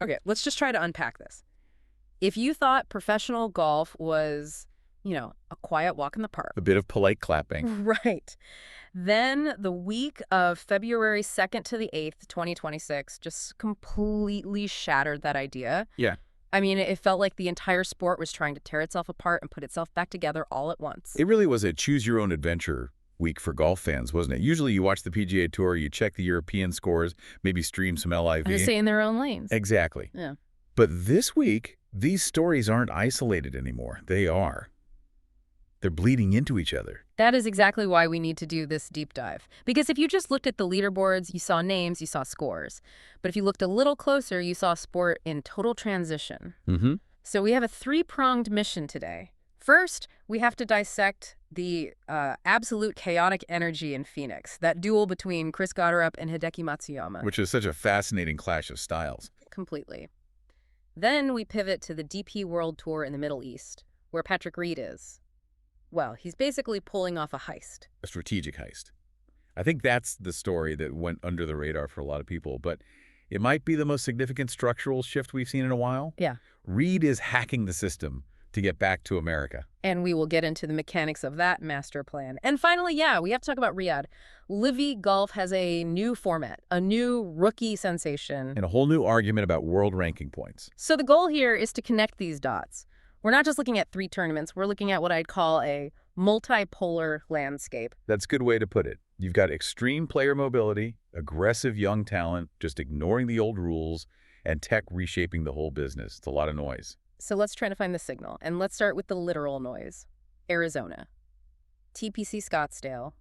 Okay, let's just try to unpack this. If you thought professional golf was, a quiet walk in the park. A bit of polite clapping. Right. Then the week of February 2nd to the 8th, 2026, just completely shattered that idea. Yeah. I mean, it felt like the entire sport was trying to tear itself apart and put itself back together all at once. It really was a choose-your-own-adventure week for golf fans, wasn't it? Usually you watch the PGA Tour, you check the European scores, maybe stream some LIV. And stay in their own lanes. Exactly. Yeah. But this week, these stories aren't isolated anymore. They are. They're bleeding into each other. That is exactly why we need to do this deep dive. Because if you just looked at the leaderboards, you saw names, you saw scores. But if you looked a little closer, you saw sport in total transition. Mm-hmm. So we have a three-pronged mission today. First, we have to dissect the absolute chaotic energy in Phoenix, that duel between Chris Gotterup and Hideki Matsuyama. Which is such a fascinating clash of styles. Completely. Then we pivot to the DP World Tour in the Middle East, where Patrick Reed is. Well, he's basically pulling off a heist. A strategic heist. I think that's the story that went under the radar for a lot of people, but it might be the most significant structural shift we've seen in a while. Yeah. Reed is hacking the system to get back to America. And we will get into the mechanics of that master plan. And finally, we have to talk about Riyadh. LIV Golf has a new format, a new rookie sensation. And a whole new argument about world ranking points. So the goal here is to connect these dots. We're not just looking at 3 tournaments. We're looking at what I'd call a multipolar landscape. That's a good way to put it. You've got extreme player mobility, aggressive young talent, just ignoring the old rules, and tech reshaping the whole business. It's a lot of noise. So let's try to find the signal. And let's start with the literal noise. Arizona, TPC Scottsdale,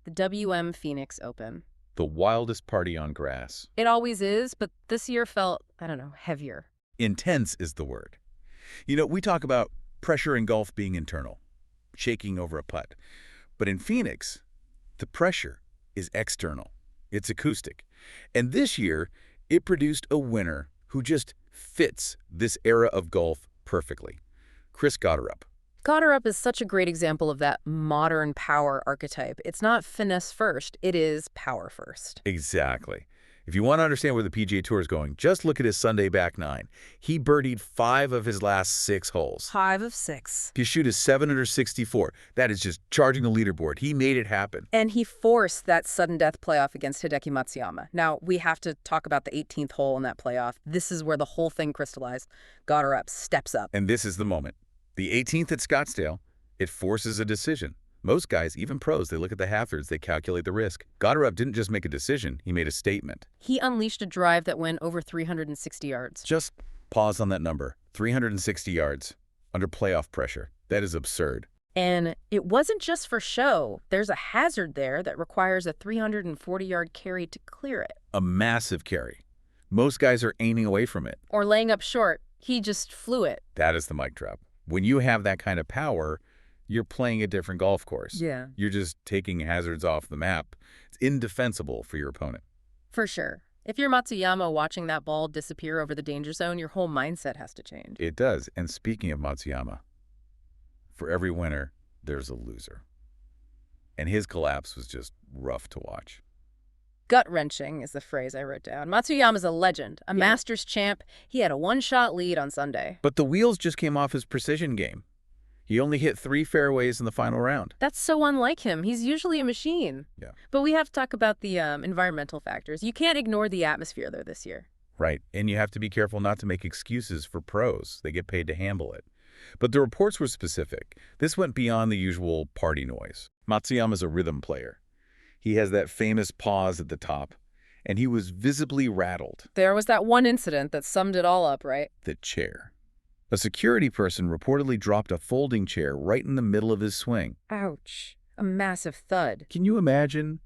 the WM Phoenix Open. The wildest party on grass. It always is, but this year felt, heavier. Intense is the word. We talk about pressure in golf being internal, shaking over a putt. But in Phoenix, the pressure is external. It's acoustic. And this year, it produced a winner who just fits this era of golf perfectly. Chris Gotterup. Gotterup is such a great example of that modern power archetype. It's not finesse first, it is power first. Exactly. If you want to understand where the PGA Tour is going, just look at his Sunday back nine. He birdied 5 of his last 6 holes. 5 of 6. His shoot is 764. That is just charging the leaderboard. He made it happen. And he forced that sudden death playoff against Hideki Matsuyama. Now, we have to talk about the 18th hole in that playoff. This is where the whole thing crystallized. Gotterup steps up. And this is the moment. The 18th at Scottsdale, it forces a decision. Most guys, even pros, they look at the hazards, they calculate the risk. Gotterup didn't just make a decision, he made a statement. He unleashed a drive that went over 360 yards. Just pause on that number. 360 yards under playoff pressure. That is absurd. And it wasn't just for show. There's a hazard there that requires a 340-yard carry to clear it. A massive carry. Most guys are aiming away from it. Or laying up short. He just flew it. That is the mic drop. When you have that kind of power, you're playing a different golf course. Yeah. You're just taking hazards off the map. It's indefensible for your opponent. For sure. If you're Matsuyama watching that ball disappear over the danger zone, your whole mindset has to change. It does. And speaking of Matsuyama, for every winner, there's a loser. And his collapse was just rough to watch. Gut-wrenching is the phrase I wrote down. Matsuyama's a legend, a Masters champ. He had a one-shot lead on Sunday. But the wheels just came off his precision game. He only hit 3 fairways in the final round. That's so unlike him. He's usually a machine. Yeah. But we have to talk about the environmental factors. You can't ignore the atmosphere, though, this year. Right. And you have to be careful not to make excuses for pros. They get paid to handle it. But the reports were specific. This went beyond the usual party noise. Matsuyama's a rhythm player. He has that famous pause at the top, and he was visibly rattled. There was that one incident that summed it all up, right? The chair. A security person reportedly dropped a folding chair right in the middle of his swing. Ouch. A massive thud. Can you imagine?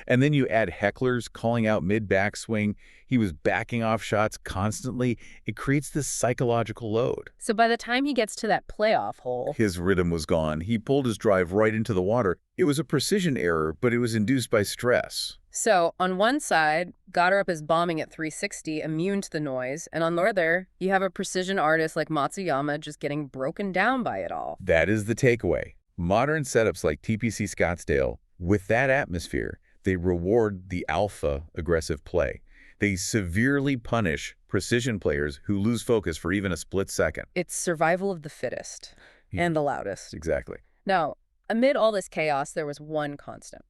And then you add hecklers calling out mid-backswing. He was backing off shots constantly. It creates this psychological load. So by the time he gets to that playoff hole, his rhythm was gone. He pulled his drive right into the water. It was a precision error, but it was induced by stress. So on one side, Gotterup is bombing at 360, immune to the noise. And on the other, you have a precision artist like Matsuyama just getting broken down by it all. That is the takeaway. Modern setups like TPC Scottsdale, with that atmosphere, they reward the alpha aggressive play. They severely punish Precision players who lose focus for even a split second. It's survival of the fittest Yeah. and the loudest. Exactly. Now, amid all this chaos, there was one constant.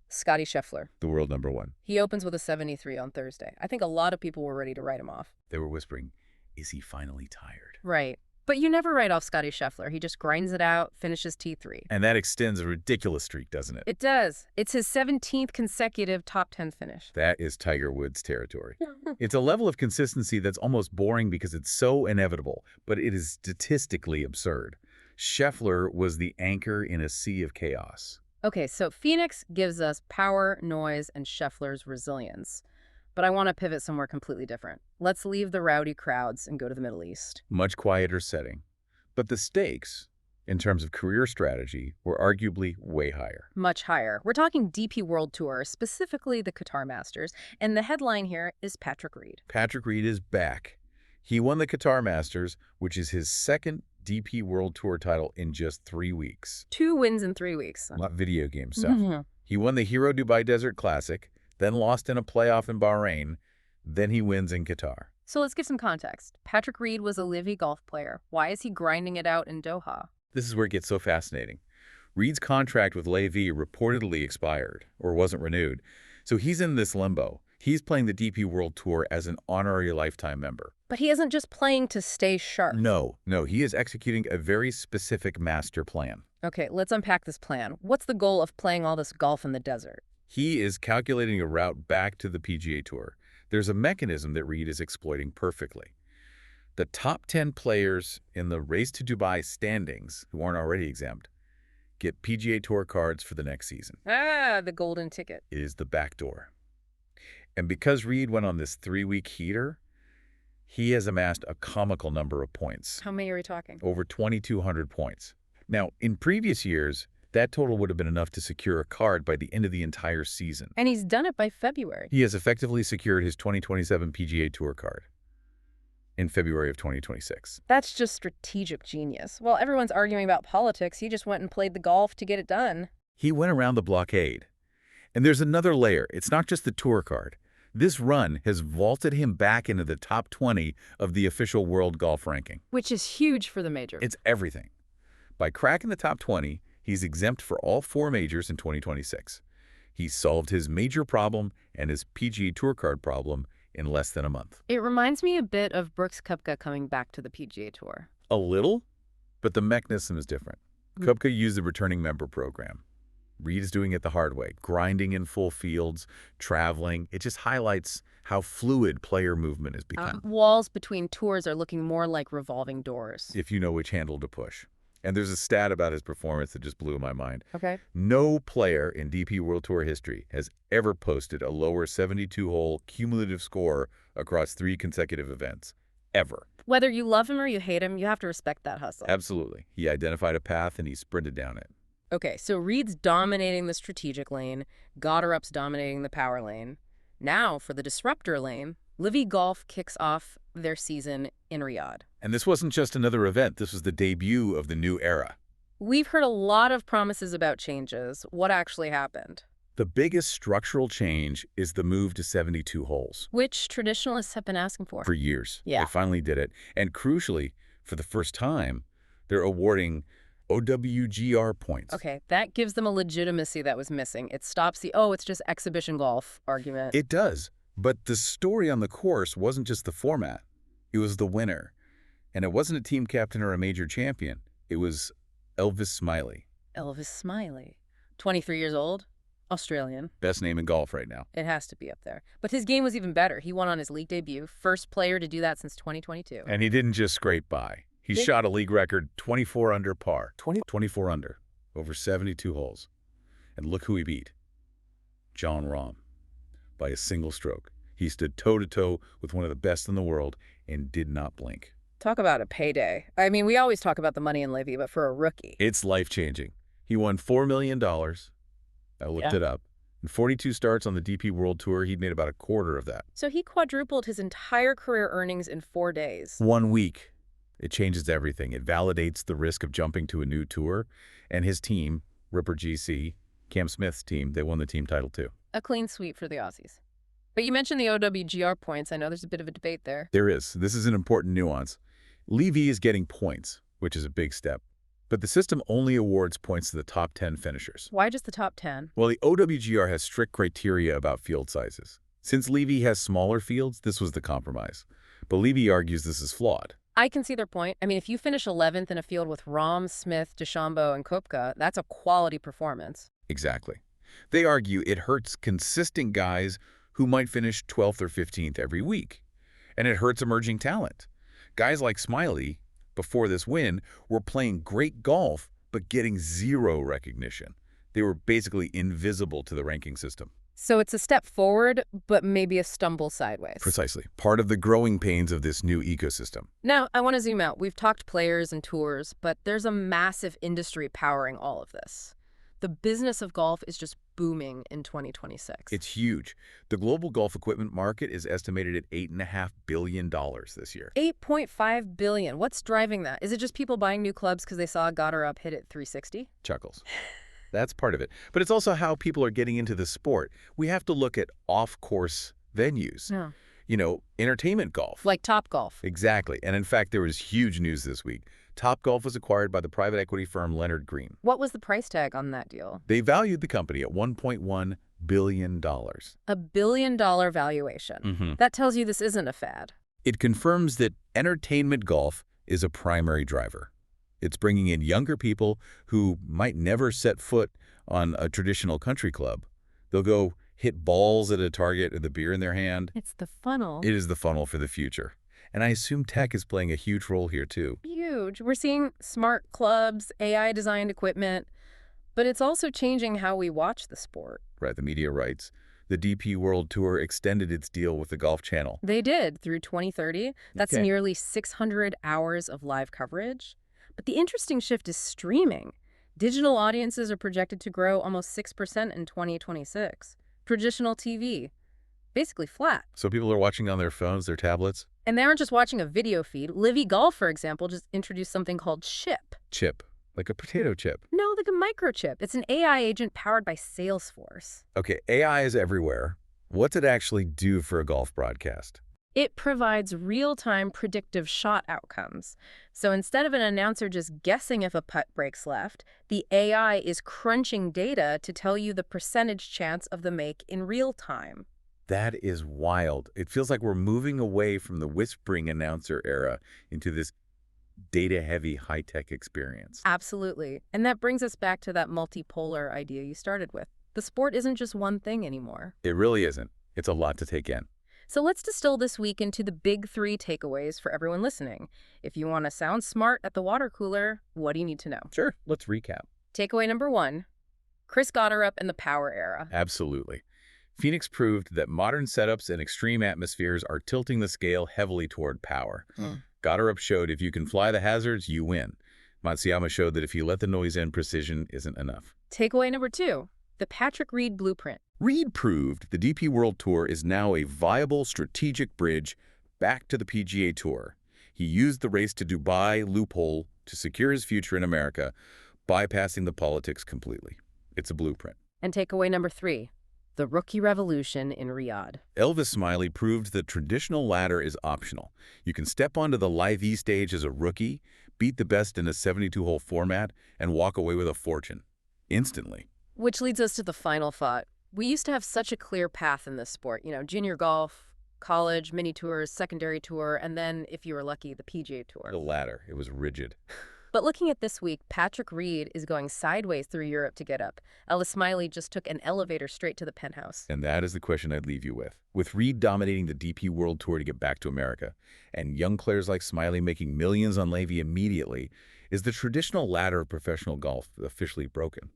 Scottie Scheffler. The world number one. He opens with a 73 on Thursday. I think a lot of people were ready to write him off. They were whispering, is he finally tired? Right. But you never write off Scottie Scheffler. He just grinds it out, finishes T3. And that extends a ridiculous streak, doesn't it? It does. It's his 17th consecutive top 10 finish. That is Tiger Woods territory. It's a level of consistency that's almost boring because it's so inevitable, but it is statistically absurd. Scheffler was the anchor in a sea of chaos. Okay, so Phoenix gives us power, noise, and Scheffler's resilience. But I want to pivot somewhere completely different. Let's leave the rowdy crowds and go to the Middle East. Much quieter setting. But the stakes, in terms of career strategy, were arguably way higher. Much higher. We're talking DP World Tour, specifically the Qatar Masters, and the headline here is Patrick Reed. Patrick Reed is back. He won the Qatar Masters, which is his second DP World Tour title in just 3 weeks. 2 wins in 3 weeks. Not video game stuff. He won the Hero Dubai Desert Classic, then lost in a playoff in Bahrain, then he wins in Qatar. So let's give some context. Patrick Reed was a LIV Golf player. Why is he grinding it out in Doha? This is where it gets so fascinating. Reed's contract with LIV reportedly expired or wasn't renewed, so he's in this limbo. He's playing the DP World Tour as an honorary lifetime member. But he isn't just playing to stay sharp. No, he is executing a very specific master plan. Okay, let's unpack this plan. What's the goal of playing all this golf in the desert? He is calculating a route back to the PGA Tour. There's a mechanism that Reed is exploiting perfectly. The top 10 players in the Race to Dubai standings, who aren't already exempt, get PGA Tour cards for the next season. Ah, the golden ticket. It is the back door. And because Reed went on this 3-week heater, he has amassed a comical number of points. How many are we talking? Over 2,200 points. Now, in previous years, that total would have been enough to secure a card by the end of the entire season. And he's done it by February. He has effectively secured his 2027 PGA Tour card in February of 2026. That's just strategic genius. While everyone's arguing about politics, he just went and played the golf to get it done. He went around the blockade. And there's another layer. It's not just the tour card. This run has vaulted him back into the top 20 of the official world golf ranking. Which is huge for the major. It's everything. By cracking the top 20, he's exempt for all 4 majors in 2026. He's solved his major problem and his PGA Tour card problem in less than a month. It reminds me a bit of Brooks Koepka coming back to the PGA Tour. A little, but the mechanism is different. Koepka used the returning member program. Reed is doing it the hard way, grinding in full fields, traveling. It just highlights how fluid player movement has become. Walls between tours are looking more like revolving doors. If you know which handle to push. And there's a stat about his performance that just blew my mind. Okay. No player in DP World Tour history has ever posted a lower 72-hole cumulative score across 3 consecutive events. Ever. Whether you love him or you hate him, you have to respect that hustle. Absolutely. He identified a path and he sprinted down it. Okay, so Reed's dominating the strategic lane, Gotterup's dominating the power lane. Now, for the disruptor lane, LIV Golf kicks off their season in Riyadh. And this wasn't just another event. This was the debut of the new era. We've heard a lot of promises about changes. What actually happened? The biggest structural change is the move to 72 holes. Which traditionalists have been asking for. For years. Yeah. They finally did it. And crucially, for the first time, they're awarding OWGR points. Okay, that gives them a legitimacy that was missing. It stops the, oh, it's just exhibition golf argument. It does. But the story on the course wasn't just the format. It was the winner. And it wasn't a team captain or a major champion. It was Elvis Smylie. Elvis Smylie. 23 years old, Australian. Best name in golf right now. It has to be up there. But his game was even better. He won on his league debut, first player to do that since 2022. And he didn't just scrape by. He shot a league record 24 under par. 24 under, over 72 holes. And look who he beat. Jon Rahm. By a single stroke. He stood toe-to-toe with one of the best in the world and did not blink. Talk about a payday. I mean, we always talk about the money in Levy, but for a rookie. It's life-changing. He won $4 million. I looked it up. In 42 starts on the DP World Tour, he'd made about a quarter of that. So he quadrupled his entire career earnings in 4 days. 1 week. It changes everything. It validates the risk of jumping to a new tour. And his team, Ripper GC, Cam Smith's team, they won the team title too. A clean sweep for the Aussies. But you mentioned the OWGR points. I know there's a bit of a debate there. There is. This is an important nuance. LIV is getting points, which is a big step. But the system only awards points to the top 10 finishers. Why just the top 10? Well, the OWGR has strict criteria about field sizes. Since LIV has smaller fields, this was the compromise. But LIV argues this is flawed. I can see their point. I mean, if you finish 11th in a field with Rahm, Smith, DeChambeau, and Koepka, that's a quality performance. Exactly. They argue it hurts consistent guys who might finish 12th or 15th every week. And it hurts emerging talent. Guys like Smylie, before this win, were playing great golf but getting zero recognition. They were basically invisible to the ranking system. So it's a step forward, but maybe a stumble sideways. Precisely. Part of the growing pains of this new ecosystem. Now, I want to zoom out. We've talked players and tours, but there's a massive industry powering all of this. The business of golf is just booming in 2026. It's huge. The global golf equipment market is estimated at $8.5 billion this year. $8.5 billion. What's driving that? Is it just people buying new clubs because they saw Gotterup hit it 360? Chuckles. That's part of it. But it's also how people are getting into the sport. We have to look at off-course venues. Yeah. You know, entertainment golf. Like Topgolf. Exactly. And in fact, there was huge news this week. Topgolf was acquired by the private equity firm Leonard Green. What was the price tag on that deal? They valued the company at $1.1 billion. $1 billion valuation. That tells you this isn't a fad. It confirms that entertainment golf is a primary driver. It's bringing in younger people who might never set foot on a traditional country club. They'll go hit balls at a target with a beer in their hand. It's the funnel. It is the funnel for the future. And I assume tech is playing a huge role here, too. Huge. We're seeing smart clubs, AI-designed equipment, but it's also changing how we watch the sport. Right, the media rights. The DP World Tour extended its deal with the Golf Channel. They did, through 2030. That's Okay. nearly 600 hours of live coverage. But the interesting shift is streaming. Digital audiences are projected to grow almost 6% in 2026. Traditional TV, basically flat. So people are watching on their phones, their tablets? And they aren't just watching a video feed. LIV Golf, for example, just introduced something called Chip. Chip. Like a potato chip. No, like a microchip. It's an AI agent powered by Salesforce. Okay, AI is everywhere. What's it actually do for a golf broadcast? It provides real-time predictive shot outcomes. So instead of an announcer just guessing if a putt breaks left, the AI is crunching data to tell you the percentage chance of the make in real time. That is wild. It feels like we're moving away from the whispering announcer era into this data-heavy, high-tech experience. Absolutely. And that brings us back to that multipolar idea you started with. The sport isn't just one thing anymore. It really isn't. It's a lot to take in. So let's distill this week into the big 3 takeaways for everyone listening. If you want to sound smart at the water cooler, what do you need to know? Sure, let's recap. Takeaway number 1, Chris Gotterup and the power era. Absolutely. Phoenix proved that modern setups and extreme atmospheres are tilting the scale heavily toward power. Gotterup showed if you can fly the hazards, you win. Matsuyama showed that if you let the noise in, precision isn't enough. Takeaway number 2, the Patrick Reed blueprint. Reed proved the DP World Tour is now a viable strategic bridge back to the PGA Tour. He used the race to Dubai loophole to secure his future in America, bypassing the politics completely. It's a blueprint. And takeaway number 3, the rookie revolution in Riyadh. Elvis Smylie proved the traditional ladder is optional. You can step onto the LIV stage as a rookie, beat the best in a 72-hole format, and walk away with a fortune. Instantly. Which leads us to the final thought. We used to have such a clear path in this sport. You know, junior golf, college, mini tours, secondary tour, and then, if you were lucky, the PGA Tour. The ladder. It was rigid. But looking at this week, Patrick Reed is going sideways through Europe to get up. Elvis Smylie just took an elevator straight to the penthouse. And that is the question I'd leave you with. With Reed dominating the DP World Tour to get back to America, and young players like Smylie making millions on LIV immediately, is the traditional ladder of professional golf officially broken?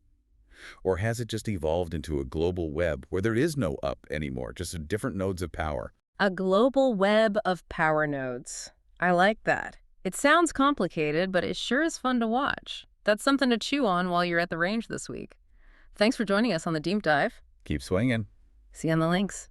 Or has it just evolved into a global web where there is no up anymore, just different nodes of power? A global web of power nodes. I like that. It sounds complicated, but it sure is fun to watch. That's something to chew on while you're at the range this week. Thanks for joining us on the Deep Dive. Keep swinging. See you on the links.